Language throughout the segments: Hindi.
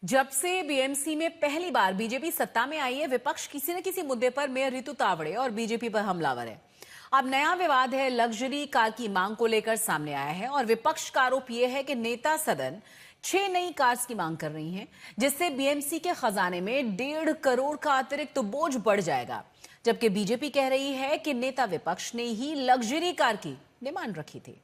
जब से बीएमसी में पहली बार बीजेपी सत्ता में आई है, विपक्ष किसी न किसी मुद्दे पर मेयर रितु तावड़े और बीजेपी पर हमलावर है। अब नया विवाद है लग्जरी कार की मांग को लेकर सामने आया है और विपक्ष का आरोप यह है कि नेता सदन 6 नई कार्स की मांग कर रही हैं, जिससे बीएमसी के खजाने में 1.5 करोड़ का अतिरिक्त बोझ बढ़ जाएगा। जबकि बीजेपी कह रही है कि नेता विपक्ष ने ही लग्जरी कार की डिमांड रखी थी।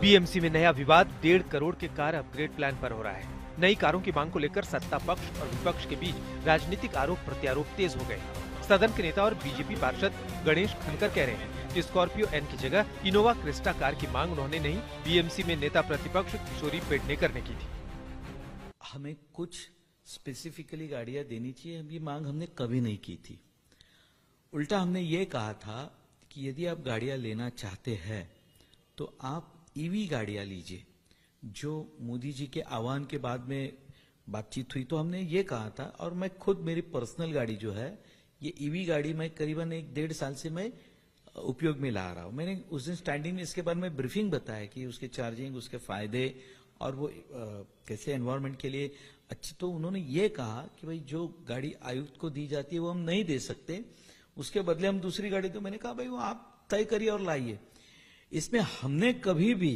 बीएमसी में नया विवाद 1.5 करोड़ के कार अपग्रेड प्लान पर हो रहा है। नई कारों की मांग को लेकर सत्ता पक्ष और विपक्ष के बीच राजनीतिक आरोप प्रत्यारोप तेज हो गए। सदन के नेता और बीजेपी पार्षद गणेश खनकर कह रहे हैं कि स्कॉर्पियो एन की जगह इनोवा क्रिस्टा कार की मांग उन्होंने नहीं, बीएमसी में नेता प्रतिपक्ष किशोरी पेडनेकर ने की थी। हमें कुछ स्पेसिफिकली गाड़ियां देनी चाहिए, ये मांग हमने कभी नहीं की थी। उल्टा हमने ये कहा था कि यदि आप गाड़ियां लेना चाहते हैं तो आप ईवी गाड़ियां लीजिए। जो मोदी जी के आह्वान के बाद में बातचीत हुई तो हमने ये कहा था, और मैं खुद मेरी पर्सनल गाड़ी जो है ये ईवी गाड़ी मैं करीबन 1-1.5 साल से मैं उपयोग में ला रहा हूं। मैंने उस दिन स्टैंडिंग में इसके बारे में ब्रीफिंग बताया कि उसके चार्जिंग, उसके फायदे और वो कैसे एनवायरनमेंट के लिए अच्छी। तो उन्होंने ये कहा कि भाई जो गाड़ी आयुक्त को दी जाती है वो हम नहीं दे सकते, उसके बदले हम दूसरी गाड़ी। तो मैंने कहा भाई वो आप तय करिए और लाइए। इसमें हमने कभी भी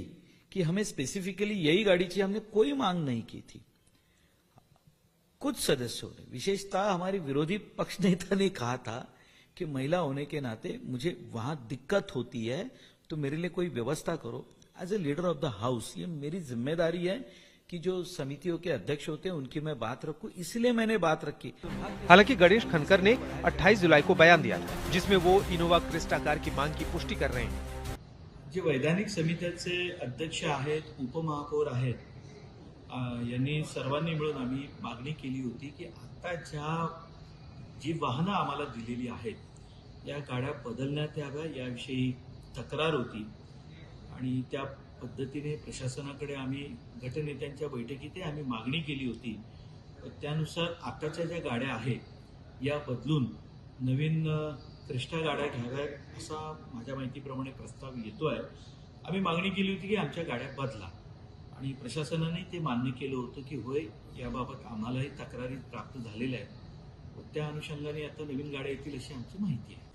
कि हमें स्पेसिफिकली यही गाड़ी चाहिए, हमने कोई मांग नहीं की थी। कुछ सदस्यों ने, विशेषतः हमारे विरोधी पक्ष नेता ने कहा था कि महिला होने के नाते मुझे वहां दिक्कत होती है तो मेरे लिए कोई व्यवस्था करो। As a leader of the house ये मेरी जिम्मेदारी है कि जो समितियों के अध्यक्ष होते हैं उनकी मैं बात रखूं, इसलिए मैंने बात रखी। हालांकि गणेश खनकर ने 28 जुलाई को बयान दिया था, जिसमें वो इनोवा क्रिस्टा कार की मांग की पुष्टि कर रहे हैं। जे वैधानिक समित्याचे अध्यक्ष आहेत, उपमहापौर आहेत, यांनी सर्वांनी मिळून आम्ही मागणी केली होती की आता जी वाहनं आम्हाला दिलेली आहेत या गाड्या बदलण्यात याव्या, याविषयी तक्रार होती आणि त्या पद्धतीने प्रशासनाकडे आम्ही गटनेत्यांच्या बैठकीत आम्ही मागणी केली होती। त्यानुसार आताच्या ज्या गाड्या आहेत या बदलून नवीन क्रिस्टा गाड्या घ्याव्यात असा माझ्या माहितीप्रमाणे प्रस्ताव येतोय। आम्ही मागणी केली होती की आमच्या गाड्या बदला आणि प्रशासनाने ते मान्य केलं होतं की होय, याबाबत आम्हालाही तक्रारी प्राप्त झालेल्या आहेत। त्या अनुषंगाने आता नवीन गाड्या येतील अशी आमची माहिती आहे।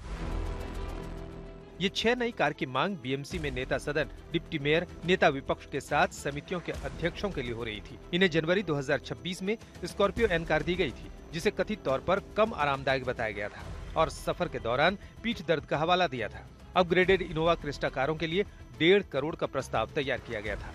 ये 6 नई कार की मांग बीएमसी में नेता सदन, डिप्टी मेयर, नेता विपक्ष के साथ समितियों के अध्यक्षों के लिए हो रही थी। इन्हें जनवरी 2026 में स्कॉर्पियो एन कार दी गई थी, जिसे कथित तौर पर कम आरामदायक बताया गया था और सफर के दौरान पीठ दर्द का हवाला दिया था। अपग्रेडेड इनोवा क्रिस्टा कारों के लिए 1.5 करोड़ का प्रस्ताव तैयार किया गया था।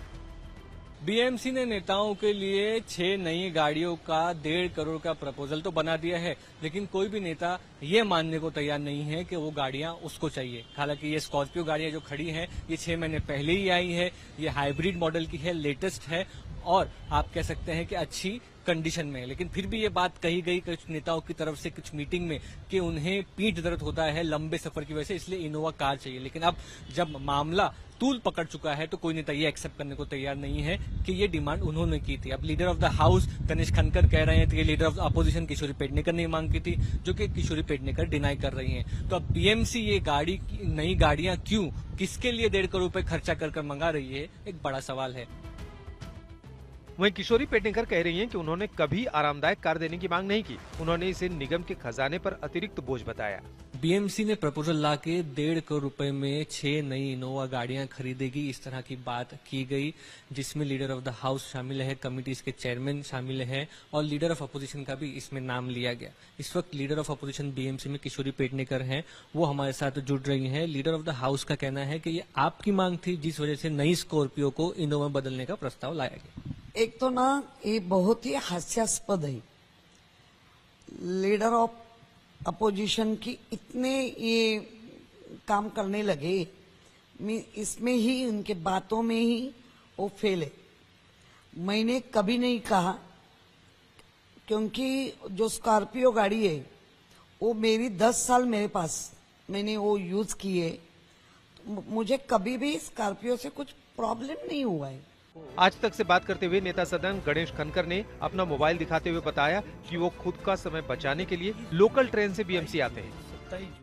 बीएमसी ने नेताओं के लिए 6 नई गाड़ियों का 1.5 करोड़ का प्रपोजल तो बना दिया है, लेकिन कोई भी नेता ये मानने को तैयार नहीं है कि वो गाड़ियां उसको चाहिए। हालांकि ये स्कॉर्पियो गाड़ियां जो खड़ी हैं ये 6 महीने पहले ही आई है, ये हाइब्रिड मॉडल की है, लेटेस्ट है और आप कह सकते हैं कि अच्छी कंडीशन में है। लेकिन फिर भी ये बात कही गई कुछ नेताओं की तरफ से कुछ मीटिंग में कि उन्हें पीठ दर्द होता है लंबे सफर की वजह से, इसलिए इनोवा कार चाहिए। लेकिन अब जब मामला तूल पकड़ चुका है तो कोई नेता ये एक्सेप्ट करने को तैयार नहीं है कि ये डिमांड उन्होंने की थी। अब leader of the house Ganesh Khankar कह रहे हैं कि leader of opposition Kishori Pednekar ने मांग की थी, जो कि किशोरी पेडनेकर डिनाई कर रही हैं। तो अब बीएमसी ये नई गाड़ियां क्यों, किसके लिए 1.5 करोड़ रुपए खर्चा कर मंगा रही है, एक बड़ा सवाल है। वहीं किशोरी पेडनेकर कह रही हैं कि उन्होंने कभी आरामदायक कार देने की मांग नहीं की, उन्होंने इसे निगम के खजाने पर अतिरिक्त बोझ बताया। बीएमसी ने प्रपोजल लाके 1.5 करोड़ रुपए में 6 नई इनोवा गाड़ियां खरीदेगी, इस तरह की बात की गई, जिसमें लीडर ऑफ द हाउस शामिल है, कमिटीज के चेयरमैन शामिल हैं और लीडर ऑफ अपोजिशन का भी इसमें नाम लिया गया। इस वक्त लीडर ऑफ अपोजिशन बीएमसी में किशोरी पेडनेकर हैं, वो हमारे साथ जुड़ रही हैं। लीडर ऑफ द हाउस का कहना है कि ये आपकी मांग थी, जिस वजह से नई स्कॉर्पियो को इनोवा बदलने का प्रस्ताव लाया गया। एक तो ना ये बहुत ही हास्यास्पद है, लीडर ऑफ अपोजिशन की इतने ये काम करने लगे, इसमें ही उनके बातों में ही वो फेल है। मैंने कभी नहीं कहा, क्योंकि जो स्कॉर्पियो गाड़ी है वो मेरी 10 साल मेरे पास मैंने वो यूज की है, तो मुझे कभी भी स्कॉर्पियो से कुछ प्रॉब्लम नहीं हुआ है। आज तक से बात करते हुए नेता सदन गणेश खनकर ने अपना मोबाइल दिखाते हुए बताया कि वो खुद का समय बचाने के लिए लोकल ट्रेन से बीएमसी आते हैं।